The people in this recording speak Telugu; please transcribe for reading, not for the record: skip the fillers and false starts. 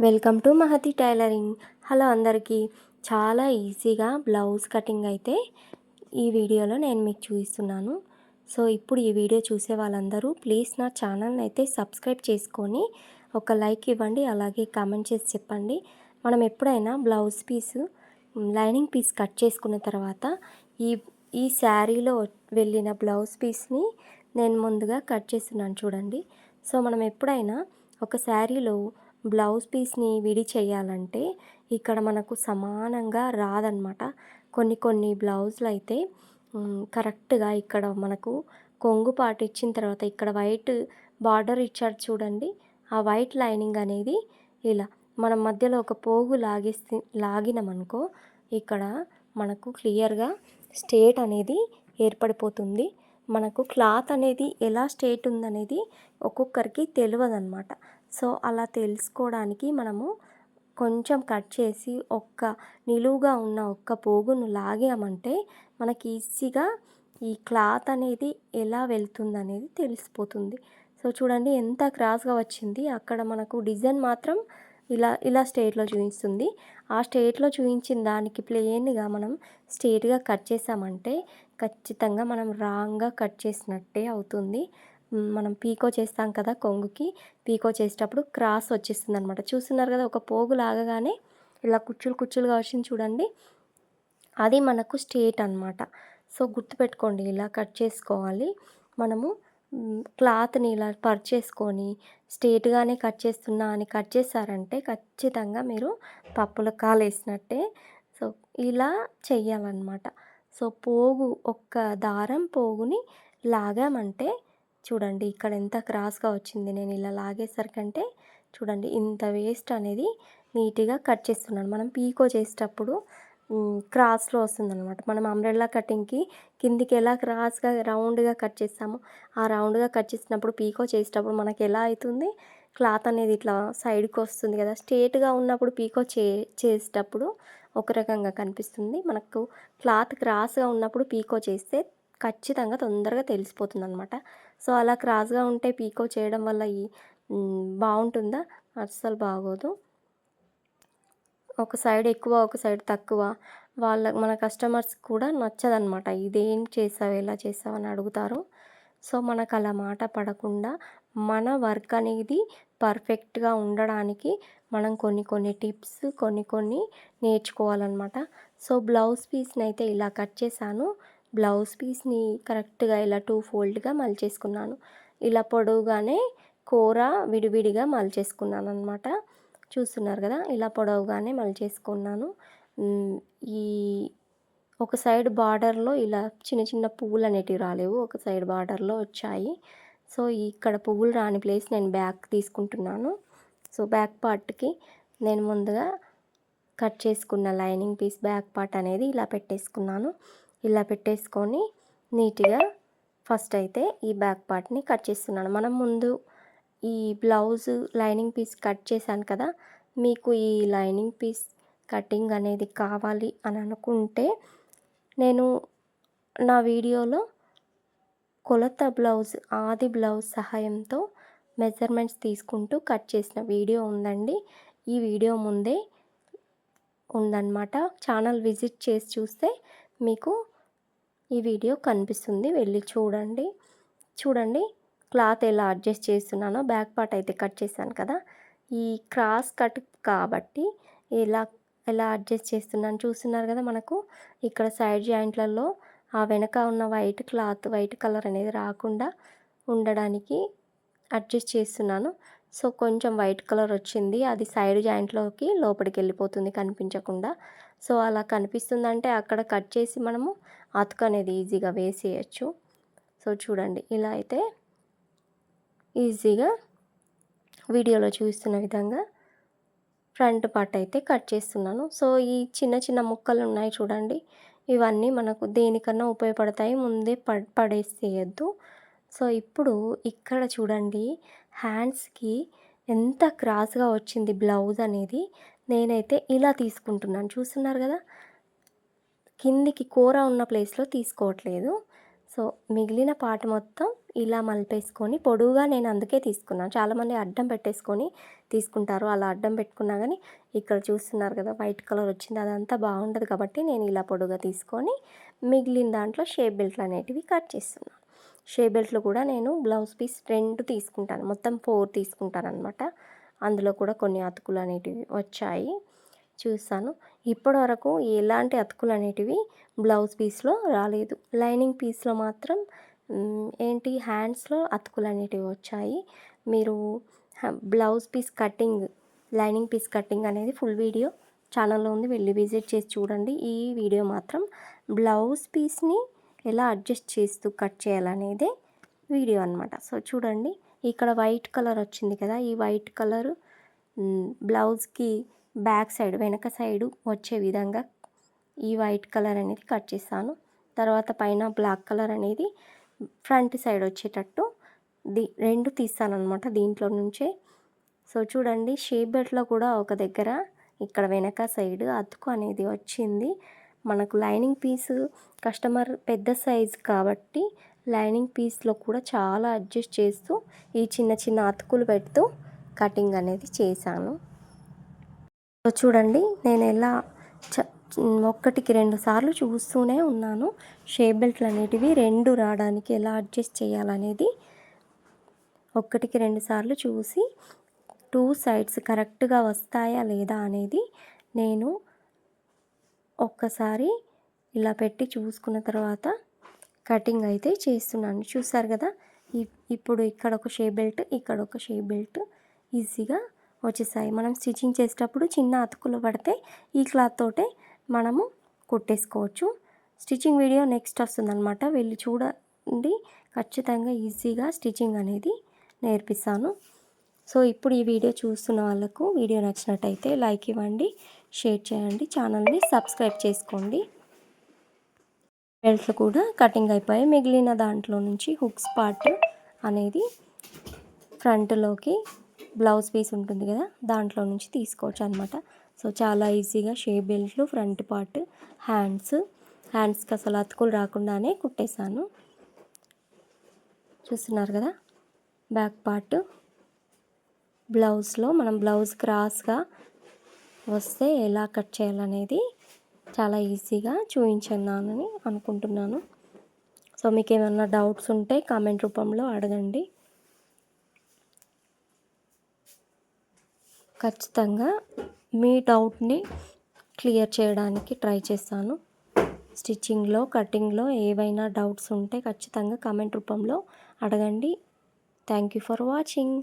Welcome to Mahathi tailoring. Hello అందరికీ. చాలా ఈజీగా బ్లౌజ్ కటింగ్ అయితే ఈ వీడియోలో నేను మీకు చూపిస్తున్నాను. సో ఇప్పుడు ఈ వీడియో చూసే వాళ్ళందరూ ప్లీజ్ నా ఛానల్ని అయితే సబ్స్క్రైబ్ చేసుకొని ఒక లైక్ ఇవ్వండి, అలాగే కామెంట్ చేసి చెప్పండి. మనం ఎప్పుడైనా blouse piece lining piece cut చేసుకున్న తర్వాత ఈ ఈ శారీలో వెళ్ళిన బ్లౌజ్ పీస్ని నేను ముందుగా కట్ చేస్తున్నాను చూడండి. సో మనం ఎప్పుడైనా ఒక శారీలో బ్లౌజ్ పీస్ని విడి చేయాలంటే ఇక్కడ మనకు సమానంగా రాదనమాట. కొన్ని బ్లౌజులు అయితే కరెక్ట్గా ఇక్కడ మనకు కొంగు పాటు ఇచ్చిన తర్వాత ఇక్కడ వైట్ బార్డర్ ఇచ్చాడు చూడండి. ఆ వైట్ లైనింగ్ అనేది ఇలా మనం మధ్యలో ఒక పోగు లాగినామనుకో ఇక్కడ మనకు క్లియర్గా స్ట్రేట్ అనేది ఏర్పడిపోతుంది. మనకు క్లాత్ అనేది ఎలా స్ట్రేట్ ఉందనేది ఒక్కొక్కరికి తెలియదన్నమాట. సో అలా తెలుసుకోవడానికి మనము కొంచెం కట్ చేసి నిలువుగా ఉన్న ఒక్క పోగును లాగామంటే మనకి ఈజీగా ఈ క్లాత్ అనేది ఎలా వెళ్తుందనేది తెలిసిపోతుంది. సో చూడండి ఎంత క్రాస్గా వచ్చింది. అక్కడ మనకు డిజైన్ మాత్రం ఇలా స్ట్రేట్లో చూపిస్తుంది. ఆ స్ట్రేట్లో చూపించిన దానికి ప్లెయిన్గా మనం స్ట్రేట్గా కట్ చేసామంటే ఖచ్చితంగా మనం రాంగ్గా కట్ చేసినట్టే అవుతుంది. మనం పీకో చేస్తాం కదా, కొంగుకి పీకో చేసేటప్పుడు క్రాస్ వచ్చేస్తుంది అనమాట. చూస్తున్నారు కదా, ఒక పోగు లాగగానే ఇలా కుచ్చులుగా వచ్చింది చూడండి, అది మనకు స్ట్రేట్ అనమాట. సో గుర్తుపెట్టుకోండి, ఇలా కట్ చేసుకోవాలి. మనము క్లాత్ని ఇలా పర్చేసుకొని స్ట్రేట్గానే కట్ చేస్తున్నా అని కట్ చేశారంటే ఖచ్చితంగా మీరు పప్పుల కాలు వేసినట్టే. సో ఇలా చెయ్యాలన్నమాట. సో ఒక్క దారం పోగుని లాగామంటే చూడండి ఇక్కడ ఎంత క్రాస్గా వచ్చింది. నేను ఇలా లాగేసరికంటే చూడండి ఇంత వేస్ట్ అనేది నీట్గా కట్ చేస్తున్నాను. మనం పీకో చేసేటప్పుడు క్రాస్లో వస్తుందన్నమాట. మనం అంబ్రెల్లా కటింగ్కి కిందికి ఎలా క్రాస్గా రౌండ్గా కట్ చేస్తామో ఆ రౌండ్గా కట్ చేసినప్పుడు పీకో చేసేటప్పుడు మనకి ఎలా అవుతుంది, క్లాత్ అనేది ఇట్లా సైడ్కి వస్తుంది కదా. స్ట్రేట్గా ఉన్నప్పుడు పీకో చేసేటప్పుడు ఒక రకంగా కనిపిస్తుంది. మనకు క్లాత్ క్రాస్గా ఉన్నప్పుడు పీకో చేస్తే ఖచ్చితంగా తొందరగా తెలిసిపోతుంది అనమాట. సో అలా క్రాస్గా ఉంటే పీకో చేయడం వల్ల బాగుంటుందా? అస్సలు బాగోదు. ఒక సైడ్ ఎక్కువ ఒక సైడ్ తక్కువ మన కస్టమర్స్ కూడా నచ్చదనమాట. ఇదేం చేసావు, ఎలా చేసావు అని అడుగుతారు. సో మనకు అలా మాట పడకుండా మన వర్క్ అనేది పర్ఫెక్ట్గా ఉండడానికి మనం కొన్ని టిప్స్ కొన్ని నేర్చుకోవాలన్నమాట. సో బ్లౌజ్ పీస్ని అయితే ఇలా కట్ చేశాను. బ్లౌజ్ పీస్ని కరెక్ట్గా ఇలా 2 ఫోల్డ్గా మలిచేసుకున్నాను. ఇలా పొడవుగానే కూర విడివిడిగా మలిచేసుకున్నాను అనమాట. చూస్తున్నారు కదా, ఇలా పొడవుగానే మలిచేసుకున్నాను. ఈ ఒక సైడ్ బార్డర్లో ఇలా చిన్న పువ్వులు అనేటివి రాలేవు, ఒక సైడ్ బార్డర్లో వచ్చాయి. సో ఇక్కడ పువ్వులు రాని ప్లేస్ నేను బ్యాక్ తీసుకుంటున్నాను. సో బ్యాక్ పార్ట్కి నేను ముందుగా కట్ చేసుకున్న లైనింగ్ పీస్ బ్యాక్ పార్ట్ అనేది ఇలా పెట్టేసుకున్నాను. ఇలా పెట్టేసుకొని నీట్గా ఫస్ట్ అయితే ఈ బ్యాక్ పార్ట్ని కట్ చేస్తున్నాను. మనం ముందు ఈ బ్లౌజ్ లైనింగ్ పీస్ కట్ చేశాను కదా, మీకు ఈ లైనింగ్ పీస్ కటింగ్ అనేది కావాలి అని అనుకుంటే నేను నా వీడియోలో కొలత బ్లౌజ్ ఆది బ్లౌజ్ సహాయంతో మెజర్మెంట్స్ తీసుకుంటూ కట్ చేసిన వీడియో ఉందండి. ఈ వీడియో ముందే ఉందన్నమాట. ఛానల్ విజిట్ చేసి చూస్తే మీకు ఈ వీడియో కనిపిస్తుంది, వెళ్ళి చూడండి క్లాత్ ఎలా అడ్జస్ట్ చేస్తున్నానో. బ్యాక్ పార్ట్ అయితే కట్ చేశాను కదా, ఈ క్రాస్ కట్ కాబట్టి ఎలా అడ్జస్ట్ చేస్తున్నాను చూస్తున్నారు కదా. మనకు ఇక్కడ సైడ్ జాయింట్లలో ఆ వెనక ఉన్న వైట్ కలర్ అనేది రాకుండా ఉండడానికి అడ్జస్ట్ చేస్తున్నాను. సో కొంచెం వైట్ కలర్ వచ్చింది, అది సైడ్ జాయింట్లోకి లోపలికి వెళ్ళిపోతుంది కనిపించకుండా. సో అలా కనిపిస్తుందంటే అక్కడ కట్ చేసి మనము అతుకు అనేది ఈజీగా వేసేయచ్చు. సో చూడండి, ఇలా అయితే ఈజీగా వీడియోలో చూస్తున్న విధంగా ఫ్రంట్ పార్ట్ అయితే కట్ చేస్తున్నాను. సో ఈ చిన్న ముక్కలు ఉన్నాయి చూడండి, ఇవన్నీ మనకు దేనికన్నా ఉపయోగపడతాయి, ముందే పడేసేయద్దు. సో ఇప్పుడు ఇక్కడ చూడండి హ్యాండ్స్కి ఎంత క్రాస్గా వచ్చింది బ్లౌజ్ అనేది. నేనైతే ఇలా తీసుకుంటున్నాను, చూస్తున్నారు కదా, కిందికి కూర ఉన్న ప్లేస్లో తీసుకోవట్లేదు. సో మిగిలిన పార్ట్ మొత్తం ఇలా మలిపేసుకొని పొడువుగా నేను అందుకే తీసుకున్నాను. చాలామంది అడ్డం పెట్టేసుకొని తీసుకుంటారు. అలా అడ్డం పెట్టుకున్నా కానీ ఇక్కడ చూస్తున్నారు కదా వైట్ కలర్ వచ్చింది, అదంతా బాగుండదు. కాబట్టి నేను ఇలా పొడువుగా తీసుకొని మిగిలిన దాంట్లో షేప్ బెల్ట్లు అనేటివి కట్ చేస్తున్నాను. షేప్ బెల్ట్లు కూడా నేను బ్లౌజ్ పీస్ 2 తీసుకుంటాను, మొత్తం 4 తీసుకుంటాను అనమాట. అందులో కూడా కొన్ని అతుకులు అనేటివి వచ్చాయి, చూస్తాను. ఇప్పటివరకు ఎలాంటి అతుకులు అనేటివి బ్లౌజ్ పీస్లో రాలేదు. లైనింగ్ పీస్లో మాత్రం ఏంటి హ్యాండ్స్లో అతుకులు అనేటివి వచ్చాయి. మీరు blouse piece cutting, lining piece cutting అనేది ఫుల్ వీడియో ఛానల్లో ఉంది, వెళ్ళి విజిట్ చేసి చూడండి. ఈ వీడియో మాత్రం బ్లౌజ్ పీస్ని ఎలా అడ్జస్ట్ చేస్తూ కట్ చేయాలనేదే వీడియో అనమాట. సో చూడండి, ఇక్కడ వైట్ కలర్ వచ్చింది కదా, ఈ వైట్ కలర్ బ్లౌజ్కి బ్యాక్ సైడ్ వెనక సైడు వచ్చే విధంగా ఈ వైట్ కలర్ అనేది కట్ చేస్తాను. తర్వాత పైన బ్లాక్ కలర్ అనేది ఫ్రంట్ సైడ్ వచ్చేటట్టు 2 తీస్తాను అనమాట దీంట్లో నుంచే. సో చూడండి, షేప్ బెల్ట్లో కూడా ఒక దగ్గర ఇక్కడ వెనక సైడ్ అతుకు అనేది వచ్చింది. మనకు లైనింగ్ పీస్ కస్టమర్ పెద్ద సైజ్ కాబట్టి లైనింగ్ పీస్లో కూడా చాలా అడ్జస్ట్ చేస్తూ ఈ చిన్న చిన్న అతుకులు పెడుతూ కటింగ్ అనేది చేశాను. సో చూడండి, నేను ఎలా 1కి 2 సార్లు చూస్తూనే ఉన్నాను. షేప్ బెల్ట్లు అనేటివి 2 రావడానికి ఎలా అడ్జస్ట్ చేయాలనేది 1కి 2 సార్లు చూసి 2 సైడ్స్ కరెక్ట్గా వస్తాయా లేదా అనేది నేను ఒక్కసారి ఇలా పెట్టి చూసుకున్న తర్వాత కటింగ్ అయితే చేస్తున్నాను. చూసారు కదా, ఇప్పుడు ఇక్కడ ఒక షేప్ బెల్ట్, ఇక్కడ ఒక షేప్ బెల్ట్ ఈజీగా వచ్చేసాయి. మనం స్టిచ్చింగ్ చేసేటప్పుడు చిన్న అతుకులు పడితే ఈ క్లాత్ తోటే మనము కుట్టేసుకోవచ్చు. స్టిచ్చింగ్ వీడియో నెక్స్ట్ వస్తుందన్నమాట, వెళ్ళి చూడండి. ఖచ్చితంగా ఈజీగా స్టిచ్చింగ్ అనేది నేర్పిస్తాను. సో ఇప్పుడు ఈ వీడియో చూస్తున్న వాళ్ళకు వీడియో నచ్చినట్టయితే లైక్ ఇవ్వండి, షేర్ చేయండి, ఛానల్ని సబ్స్క్రైబ్ చేసుకోండి. బెల్ట్లు కూడా కటింగ్ అయిపోయి మిగిలిన దాంట్లో నుంచి హుక్స్ పార్ట్ అనేది ఫ్రంట్లోకి బ్లౌజ్ పీస్ ఉంటుంది కదా, దాంట్లో నుంచి తీసుకోవచ్చు అనమాట. సో చాలా ఈజీగా షేప్ బెల్ట్లు, ఫ్రంట్ పార్ట్, హ్యాండ్స్కి అసలు అతుకులు రాకుండానే కుట్టేశాను. చూస్తున్నారు కదా, బ్యాక్ పార్ట్ బ్లౌజ్లో మనం బ్లౌజ్ క్రాస్గా వస్తే ఎలా కట్ చేయాలనేది చాలా ఈజీగా చూపించున్నానని అనుకుంటున్నాను. సో మీకు ఏమైనా డౌట్స్ ఉంటే కామెంట్ రూపంలో అడగండి. ఖచ్చితంగా మీ డౌట్ని క్లియర్ చేయడానికి ట్రై చేస్తాను. స్టిచ్చింగ్లో, కటింగ్లో ఏవైనా డౌట్స్ ఉంటే ఖచ్చితంగా కామెంట్ రూపంలో అడగండి. Thank you for watching.